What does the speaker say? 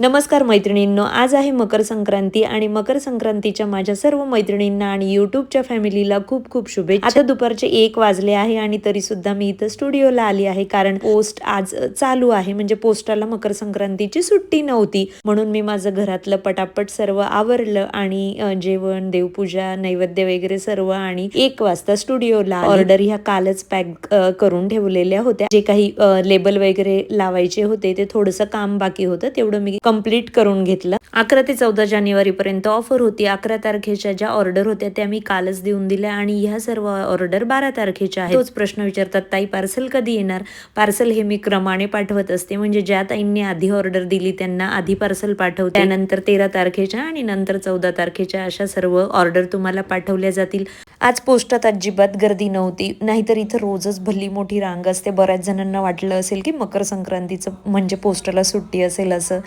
नमस्कार मैत्रिणींनो, आज आहे मकर संक्रांती आणि मकर संक्रांतीच्या माझ्या सर्व मैत्रिणींना आणि यूट्यूबच्या फॅमिलीला खूप खूप शुभेच्छा। आता दुपारचे 1 वाजले आहे आणि तरी सुद्धा मी इथं स्टुडिओला आली आहे, कारण पोस्ट आज चालू आहे, म्हणजे पोस्टाला मकर संक्रांतीची सुट्टी नव्हती, म्हणून मी माझं घरातलं पटापट सर्व आवरलं आणि जेवण, देवपूजा, नैवेद्य वगैरे सर्व आणि 1 वाजता स्टुडिओला ऑर्डर ह्या कालच पॅक करून ठेवलेल्या होत्या। जे काही लेबल वगैरे लावायचे होते ते थोडंसं काम बाकी होतं, तेवढं मी कंप्लीट करून घेतलं। 11 ते 14 जानेवारी पर्यंत ऑफर होती। 11 तारखेच्या ज्या ऑर्डर होत्या त्या मी कालच देऊन दिल्या आणि ह्या सर्व ऑर्डर 12 तारखेच्या आहेत। तोच प्रश्न विचारतात, ताई पार्सल कधी येणार? पार्सल हे मी क्रमाने पाठवत असते, म्हणजे ज्या ताईंनी आधी ऑर्डर दिली त्यांना आधी पार्सल पाठवते, त्यानंतर 13 तारखेच्या आणि नंतर 14 तारखेच्या अशा सर्व ऑर्डर तुम्हाला पाठवल्या जातील। आज पोस्टात अजिबात गर्दी नव्हती, नाहीतर इथं रोजच भली मोठी रांग असते। बऱ्याच जणांना वाटलं असेल की मकर संक्रांतीचं म्हणजे पोस्टाला सुट्टी असेल असं,